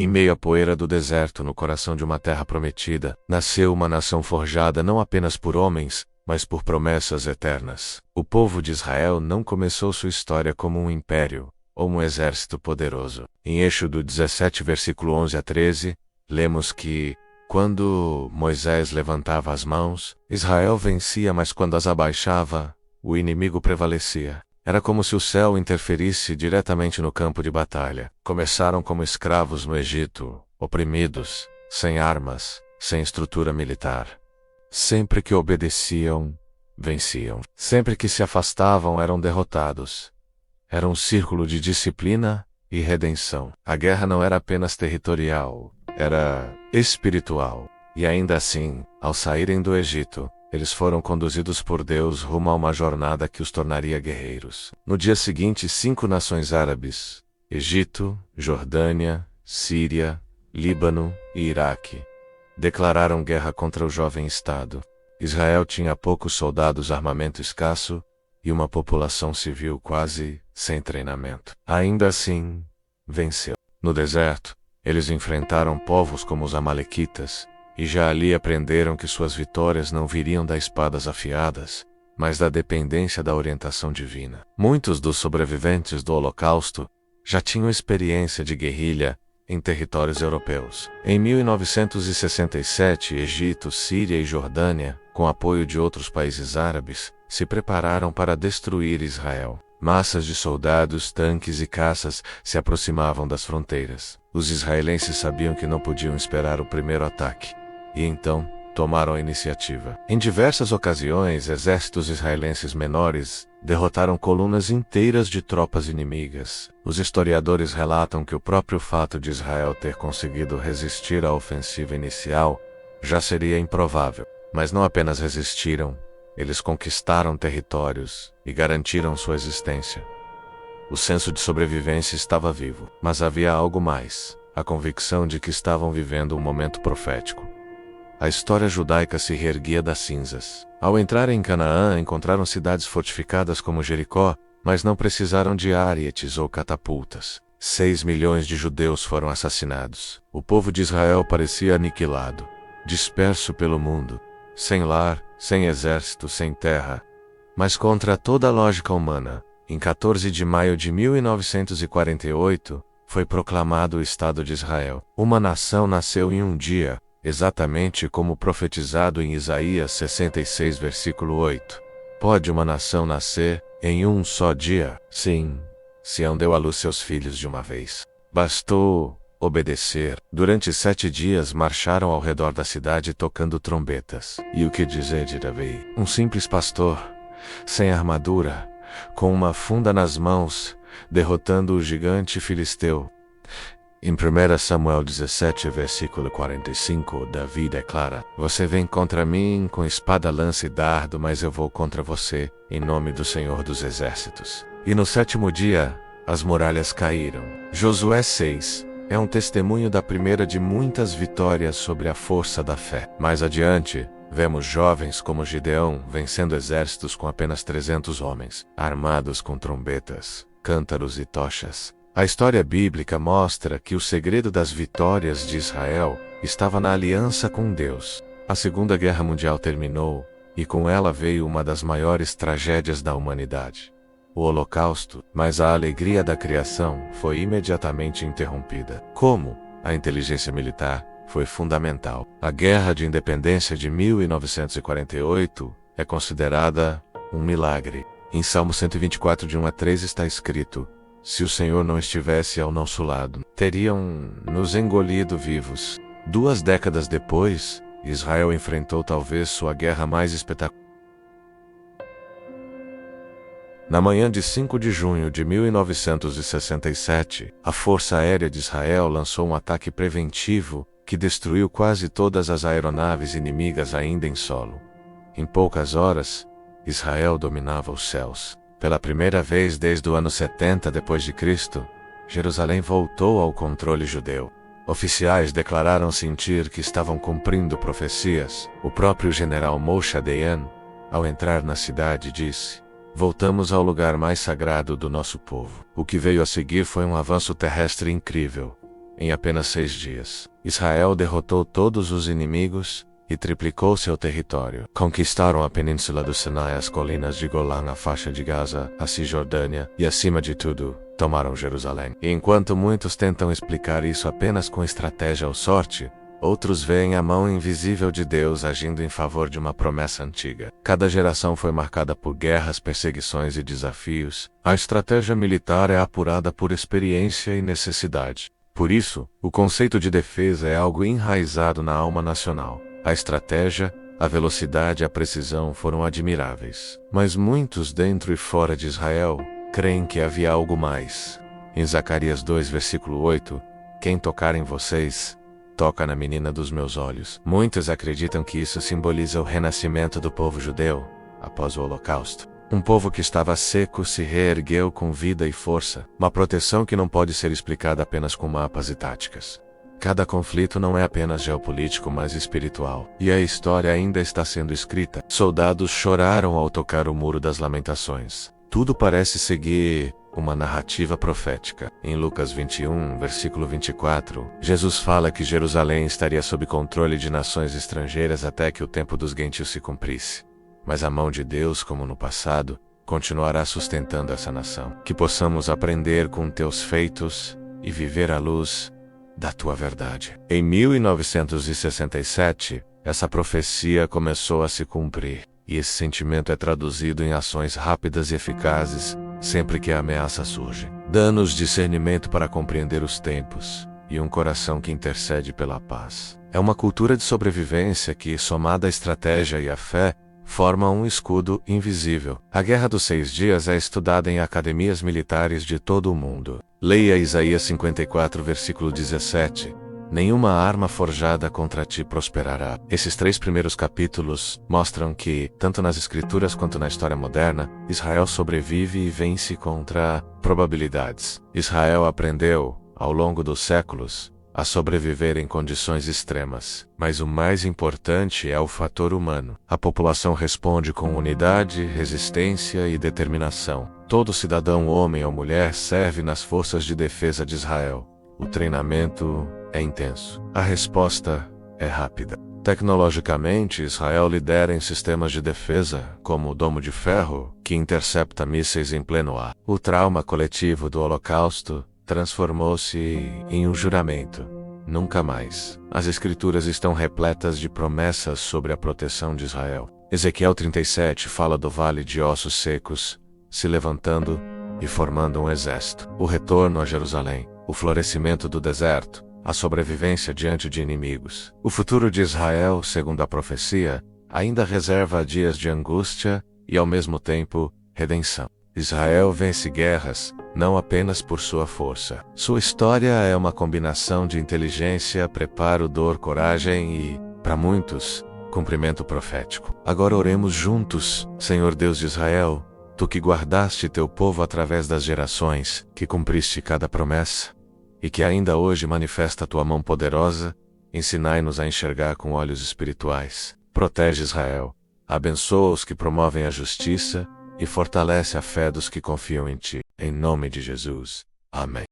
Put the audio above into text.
Em meio à poeira do deserto, no coração de uma terra prometida, nasceu uma nação forjada não apenas por homens, mas por promessas eternas. O povo de Israel não começou sua história como um império, ou um exército poderoso. Em Êxodo 17, versículo 11 a 13, lemos que, quando Moisés levantava as mãos, Israel vencia, mas quando as abaixava, o inimigo prevalecia. Era como se o céu interferisse diretamente no campo de batalha. Começaram como escravos no Egito, oprimidos, sem armas, sem estrutura militar. Sempre que obedeciam, venciam. Sempre que se afastavam, eram derrotados. Era um círculo de disciplina e redenção. A guerra não era apenas territorial, era espiritual. E ainda assim, ao saírem do Egito, eles foram conduzidos por Deus rumo a uma jornada que os tornaria guerreiros. No dia seguinte, 5 nações árabes, Egito, Jordânia, Síria, Líbano e Iraque, declararam guerra contra o jovem Estado. Israel tinha poucos soldados, armamento escasso e uma população civil quase sem treinamento. Ainda assim, venceu. No deserto, eles enfrentaram povos como os amalequitas, e já ali aprenderam que suas vitórias não viriam das espadas afiadas, mas da dependência da orientação divina. Muitos dos sobreviventes do Holocausto já tinham experiência de guerrilha em territórios europeus. Em 1967, Egito, Síria e Jordânia, com apoio de outros países árabes, se prepararam para destruir Israel. Massas de soldados, tanques e caças se aproximavam das fronteiras. Os israelenses sabiam que não podiam esperar o primeiro ataque, e então tomaram a iniciativa. Em diversas ocasiões, exércitos israelenses menores derrotaram colunas inteiras de tropas inimigas. Os historiadores relatam que o próprio fato de Israel ter conseguido resistir à ofensiva inicial já seria improvável. Mas não apenas resistiram, eles conquistaram territórios e garantiram sua existência. O senso de sobrevivência estava vivo, mas havia algo mais: a convicção de que estavam vivendo um momento profético. A história judaica se reerguia das cinzas. Ao entrarem em Canaã, encontraram cidades fortificadas como Jericó, mas não precisaram de arietes ou catapultas. 6 milhões de judeus foram assassinados. O povo de Israel parecia aniquilado, disperso pelo mundo, sem lar, sem exército, sem terra. Mas contra toda a lógica humana, em 14 de maio de 1948, foi proclamado o Estado de Israel. Uma nação nasceu em um dia, exatamente como profetizado em Isaías 66, versículo 8. Pode uma nação nascer em um só dia? Sim, Sião deu à luz seus filhos de uma vez. Bastou obedecer. Durante 7 dias marcharam ao redor da cidade tocando trombetas. E o que dizer de Davi? Um simples pastor, sem armadura, com uma funda nas mãos, derrotando o gigante filisteu. Em 1 Samuel 17, versículo 45, Davi declara: Você vem contra mim com espada, lança e dardo, mas eu vou contra você, em nome do Senhor dos Exércitos. E no 7º dia, as muralhas caíram. Josué 6 é um testemunho da primeira de muitas vitórias sobre a força da fé. Mais adiante, vemos jovens como Gideão vencendo exércitos com apenas 300 homens, armados com trombetas, cântaros e tochas. A história bíblica mostra que o segredo das vitórias de Israel estava na aliança com Deus. A Segunda Guerra Mundial terminou, e com ela veio uma das maiores tragédias da humanidade, o Holocausto, mas a alegria da criação foi imediatamente interrompida. Como? A inteligência militar foi fundamental. A Guerra de Independência de 1948 é considerada um milagre. Em Salmo 124, de 1 a 3 está escrito: Se o Senhor não estivesse ao nosso lado, teriam nos engolido vivos. 2 décadas depois, Israel enfrentou talvez sua guerra mais espetacular. Na manhã de 5 de junho de 1967, a Força Aérea de Israel lançou um ataque preventivo que destruiu quase todas as aeronaves inimigas ainda em solo. Em poucas horas, Israel dominava os céus. Pela primeira vez desde o ano 70 d.C., Jerusalém voltou ao controle judeu. Oficiais declararam sentir que estavam cumprindo profecias. O próprio general Moshe Dayan, ao entrar na cidade, disse: Voltamos ao lugar mais sagrado do nosso povo. O que veio a seguir foi um avanço terrestre incrível. Em apenas 6 dias, Israel derrotou todos os inimigos e triplicou seu território. Conquistaram a península do Sinai, as colinas de Golã, a faixa de Gaza, a Cisjordânia e, acima de tudo, tomaram Jerusalém. E enquanto muitos tentam explicar isso apenas com estratégia ou sorte, outros veem a mão invisível de Deus agindo em favor de uma promessa antiga. Cada geração foi marcada por guerras, perseguições e desafios. A estratégia militar é apurada por experiência e necessidade. Por isso, o conceito de defesa é algo enraizado na alma nacional. A estratégia, a velocidade e a precisão foram admiráveis. Mas muitos dentro e fora de Israel creem que havia algo mais. Em Zacarias 2, versículo 8, quem tocar em vocês, toca na menina dos meus olhos. Muitos acreditam que isso simboliza o renascimento do povo judeu após o Holocausto. Um povo que estava seco se reergueu com vida e força, uma proteção que não pode ser explicada apenas com mapas e táticas. Cada conflito não é apenas geopolítico, mas espiritual. E a história ainda está sendo escrita. Soldados choraram ao tocar o Muro das Lamentações. Tudo parece seguir uma narrativa profética. Em Lucas 21, versículo 24, Jesus fala que Jerusalém estaria sob controle de nações estrangeiras até que o tempo dos gentios se cumprisse. Mas a mão de Deus, como no passado, continuará sustentando essa nação. Que possamos aprender com teus feitos e viver à luz da tua verdade. Em 1967, essa profecia começou a se cumprir, e esse sentimento é traduzido em ações rápidas e eficazes sempre que a ameaça surge. Dá-nos discernimento para compreender os tempos e um coração que intercede pela paz. É uma cultura de sobrevivência que, somada à estratégia e à fé, forma um escudo invisível. A Guerra dos 6 Dias é estudada em academias militares de todo o mundo. Leia Isaías 54, versículo 17. Nenhuma arma forjada contra ti prosperará. Esses 3 primeiros capítulos mostram que, tanto nas escrituras quanto na história moderna, Israel sobrevive e vence contra probabilidades. Israel aprendeu, ao longo dos séculos, a sobreviver em condições extremas. Mas o mais importante é o fator humano. A população responde com unidade, resistência e determinação. Todo cidadão, homem ou mulher, serve nas forças de defesa de Israel. O treinamento é intenso. A resposta é rápida. Tecnologicamente, Israel lidera em sistemas de defesa, como o Domo de Ferro, que intercepta mísseis em pleno ar. O trauma coletivo do Holocausto transformou-se em um juramento. Nunca mais. As Escrituras estão repletas de promessas sobre a proteção de Israel. Ezequiel 37 fala do vale de ossos secos, se levantando e formando um exército. O retorno a Jerusalém, o florescimento do deserto, a sobrevivência diante de inimigos. O futuro de Israel, segundo a profecia, ainda reserva dias de angústia e, ao mesmo tempo, redenção. Israel vence guerras, não apenas por sua força. Sua história é uma combinação de inteligência, preparo, dor, coragem e, para muitos, cumprimento profético. Agora oremos juntos, Senhor Deus de Israel, tu que guardaste teu povo através das gerações, que cumpriste cada promessa, e que ainda hoje manifesta a tua mão poderosa, ensinai-nos a enxergar com olhos espirituais. Protege Israel, abençoa os que promovem a justiça, e fortalece a fé dos que confiam em ti. Em nome de Jesus. Amém.